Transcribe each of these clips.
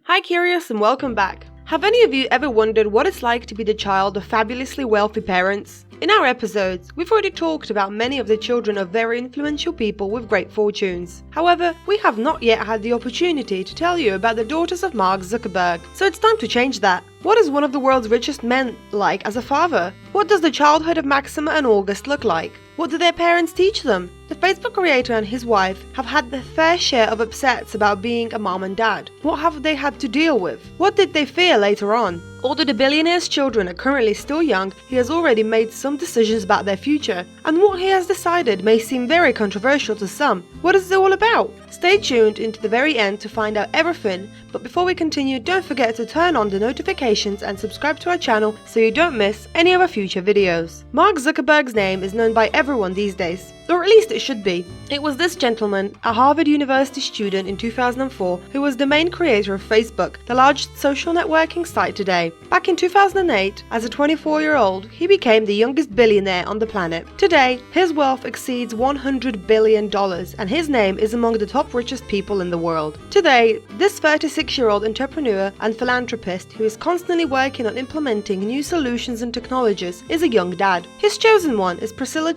Hi Curious and welcome back. Have any of you ever wondered what it's like to be the child of fabulously wealthy parents? In our episodes, we've already talked about many of the children of very influential people with great fortunes. However, we have not yet had the opportunity to tell you about the daughters of Mark Zuckerberg, so it's time to change that. What is one of the world's richest men like as a father? What does the childhood of Maxima and August look like? What do their parents teach them? The Facebook creator and his wife have had their fair share of upsets about being a mom and dad. What have they had to deal with? What did they fear later on? Although the billionaire's children are currently still young, he has already made some decisions about their future, and what he has decided may seem very controversial to some. What is it all about? Stay tuned into the very end to find out everything, but before we continue, don't forget to turn on the notifications and subscribe to our channel so you don't miss any of our future videos. Mark Zuckerberg's name is known by everyone these days, or at least it should be. It was this gentleman, a Harvard University student in 2004, who was the main creator of Facebook, the largest social networking site today. Back in 2008, as a 24-year-old, he became the youngest billionaire on the planet. Today, his wealth exceeds $100 billion, and his name is among the top richest people in the world. Today, this 36-year-old entrepreneur and philanthropist who is constantly working on implementing new solutions and technologies is a young dad. His chosen one is Priscilla,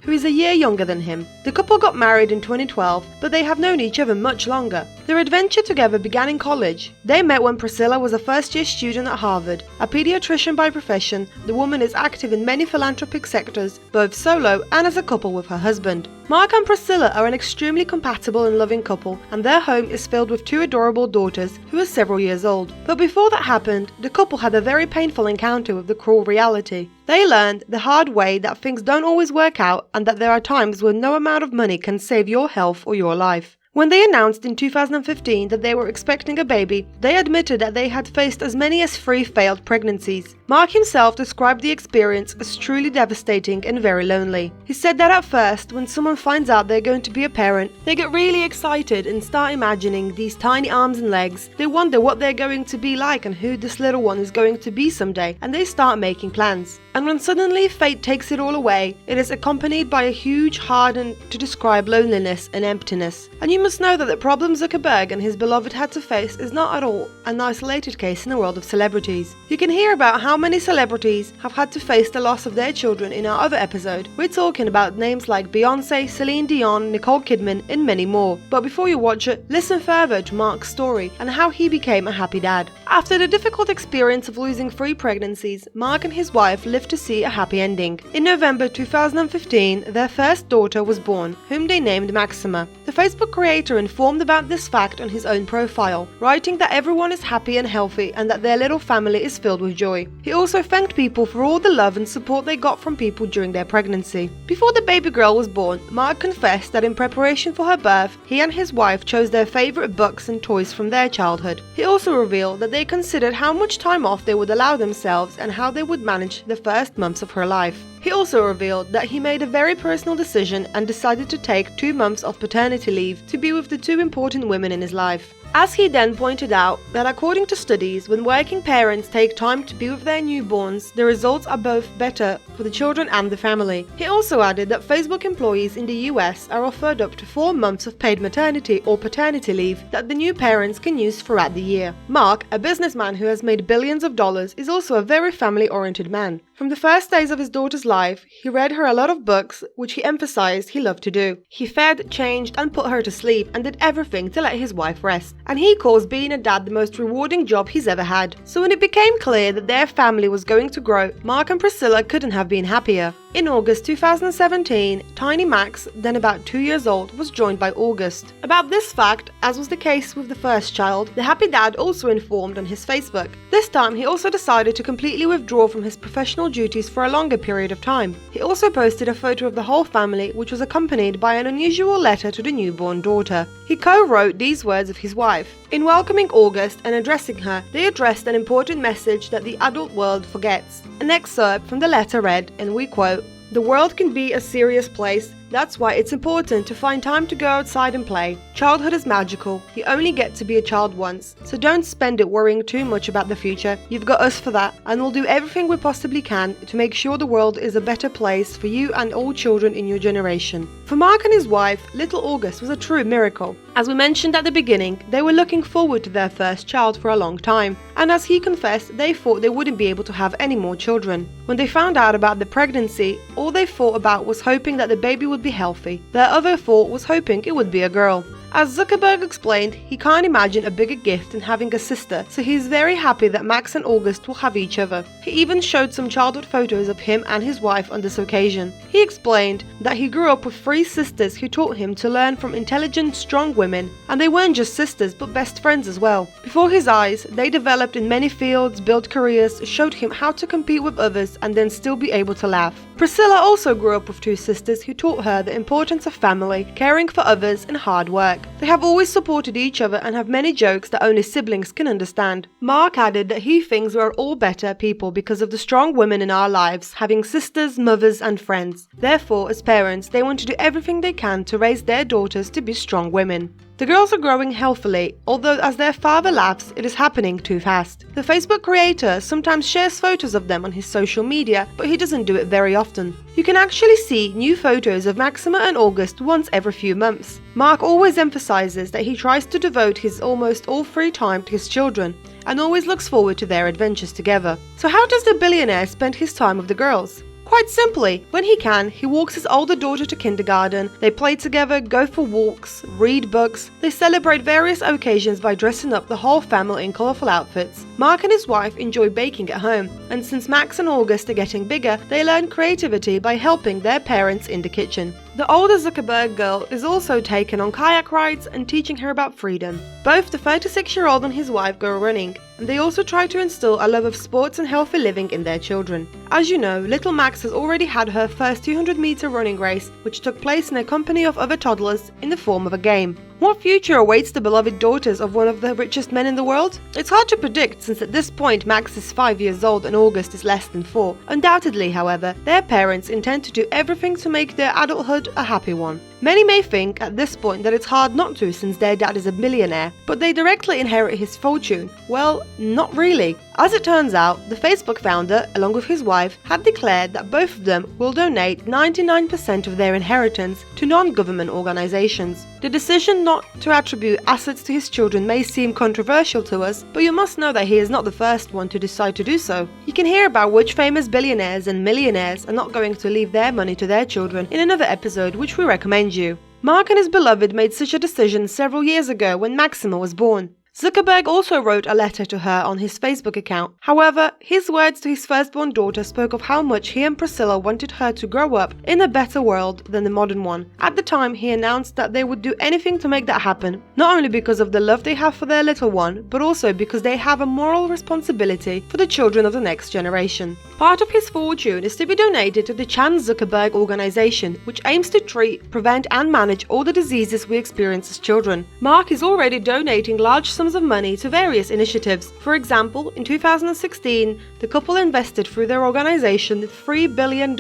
who is a year younger than him. The couple got married in 2012, but they have known each other much longer. Their adventure together began in college. They met when Priscilla was a first-year student at Harvard. A pediatrician by profession, the woman is active in many philanthropic sectors, both solo and as a couple with her husband. Mark and Priscilla are an extremely compatible and loving couple, and their home is filled with two adorable daughters who are several years old. But before that happened, the couple had a very painful encounter with the cruel reality. They learned the hard way that things don't always work out and that there are times when no amount of money can save your health or your life. When they announced in 2015 that they were expecting a baby, they admitted that they had faced as many as 3 failed pregnancies. Mark himself described the experience as truly devastating and very lonely. He said that at first, when someone finds out they're going to be a parent, they get really excited and start imagining these tiny arms and legs. They wonder what they're going to be like and who this little one is going to be someday, and they start making plans. And when suddenly fate takes it all away, it is accompanied by a huge, hard and to describe loneliness and emptiness. And you must know that the problem Zuckerberg and his beloved had to face is not at all an isolated case in the world of celebrities. You can hear about how many celebrities have had to face the loss of their children in our other episode. We're talking about names like Beyonce, Celine Dion, Nicole Kidman, and many more. But before you watch it, listen further to Mark's story and how he became a happy dad. After the difficult experience of losing 3 pregnancies, Mark and his wife lived to see a happy ending. In November 2015, their first daughter was born, whom they named Maxima. The Facebook creator informed about this fact on his own profile, writing that everyone is happy and healthy and that their little family is filled with joy. He also thanked people for all the love and support they got from people during their pregnancy. Before the baby girl was born, Mark confessed that in preparation for her birth, he and his wife chose their favorite books and toys from their childhood. He also revealed that they considered how much time off they would allow themselves and how they would manage the first months of her life. He also revealed that he made a very personal decision and decided to take 2 months of paternity leave to be with the 2 important women in his life. As he then pointed out that according to studies, when working parents take time to be with their newborns, the results are both better for the children and the family. He also added that Facebook employees in the US are offered up to 4 months of paid maternity or paternity leave that the new parents can use throughout the year. Mark, a businessman who has made billions of dollars, is also a very family-oriented man. From the first days of his daughter's life, he read her a lot of books, which he emphasized he loved to do. He fed, changed, and put her to sleep and did everything to let his wife rest. And he calls being a dad the most rewarding job he's ever had. So when it became clear that their family was going to grow, Mark and Priscilla couldn't have been happier. In August 2017, tiny Max, then about 2 years old, was joined by August. About this fact, as was the case with the first child, the happy dad also informed on his Facebook. This time he also decided to completely withdraw from his professional duties for a longer period of time. He also posted a photo of the whole family, which was accompanied by an unusual letter to the newborn daughter. He co-wrote these words of his wife. In welcoming August and addressing her, they addressed an important message that the adult world forgets. An excerpt from the letter read, and we quote, "The world can be a serious place, That's why it's important to find time to go outside and play. Childhood is magical. You only get to be a child once, so don't spend it worrying too much about the future. You've got us for that, and we'll do everything we possibly can to make sure the world is a better place for you and all children in your generation. For Mark and his wife, little August was a true miracle. As we mentioned at the beginning, they were looking forward to their first child for a long time, and as he confessed, they thought they wouldn't be able to have any more children. When they found out about the pregnancy, all they thought about was hoping that the baby would be healthy. Their other thought was hoping it would be a girl. As Zuckerberg explained, he can't imagine a bigger gift than having a sister, so he's very happy that Max and August will have each other. He even showed some childhood photos of him and his wife on this occasion. He explained that he grew up with 3 sisters who taught him to learn from intelligent, strong women, and they weren't just sisters but best friends as well. Before his eyes, they developed in many fields, built careers, showed him how to compete with others and then still be able to laugh. Priscilla also grew up with 2 sisters who taught her the importance of family, caring for others, and hard work. They have always supported each other and have many jokes that only siblings can understand. Mark added that he thinks we're all better people because of the strong women in our lives, having sisters, mothers, and friends. Therefore, as parents, they want to do everything they can to raise their daughters to be strong women. The girls are growing healthily, although as their father laughs, it is happening too fast. The Facebook creator sometimes shares photos of them on his social media, but he doesn't do it very often. You can actually see new photos of Maxima and August once every few months. Mark always emphasizes that he tries to devote his almost all free time to his children, and always looks forward to their adventures together. So how does the billionaire spend his time with the girls? Quite simply, when he can, he walks his older daughter to kindergarten, they play together, go for walks, read books, they celebrate various occasions by dressing up the whole family in colourful outfits. Mark and his wife enjoy baking at home, and since Max and August are getting bigger, they learn creativity by helping their parents in the kitchen. The older Zuckerberg girl is also taken on kayak rides and teaching her about freedom. Both the 36-year-old and his wife go running, and they also try to instill a love of sports and healthy living in their children. As you know, little Max has already had her first 200-meter running race, which took place in a company of other toddlers in the form of a game. What future awaits the beloved daughters of one of the richest men in the world? It's hard to predict, since at this point Max is 5 years old and August is less than 4. Undoubtedly, however, their parents intend to do everything to make their adulthood a happy one. Many may think at this point that it's hard not to, since their dad is a millionaire, but they directly inherit his fortune. Well, not really. As it turns out, the Facebook founder, along with his wife, had declared that both of them will donate 99% of their inheritance to non-government organizations. The decision not to attribute assets to his children may seem controversial to us, but you must know that he is not the first one to decide to do so. You can hear about which famous billionaires and millionaires are not going to leave their money to their children in another episode, which we recommend you. Mark and his beloved made such a decision several years ago when Maxima was born. Zuckerberg also wrote a letter to her on his Facebook account. However, his words to his firstborn daughter spoke of how much he and Priscilla wanted her to grow up in a better world than the modern one. At the time, he announced that they would do anything to make that happen, not only because of the love they have for their little one, but also because they have a moral responsibility for the children of the next generation. Part of his fortune is to be donated to the Chan Zuckerberg organization, which aims to treat, prevent and manage all the diseases we experience as children. Mark is already donating large sums of money to various initiatives. For example, in 2016, the couple invested through their organization $3 billion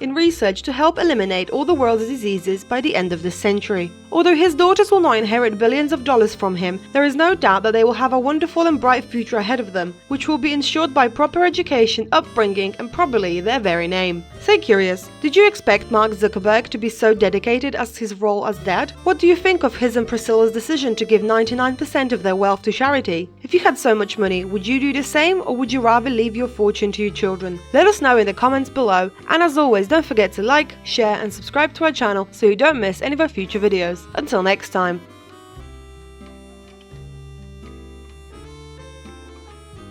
in research to help eliminate all the world's diseases by the end of this century. Although his daughters will not inherit billions of dollars from him, there is no doubt that they will have a wonderful and bright future ahead of them, which will be ensured by proper education, upbringing, and probably their very name. Stay curious, did you expect Mark Zuckerberg to be so dedicated as his role as dad? What do you think of his and Priscilla's decision to give 99% of their wealth to charity? If you had so much money, would you do the same, or would you rather leave your fortune to your children? Let us know in the comments below, and as always, don't forget to like, share, and subscribe to our channel so you don't miss any of our future videos. Until next time.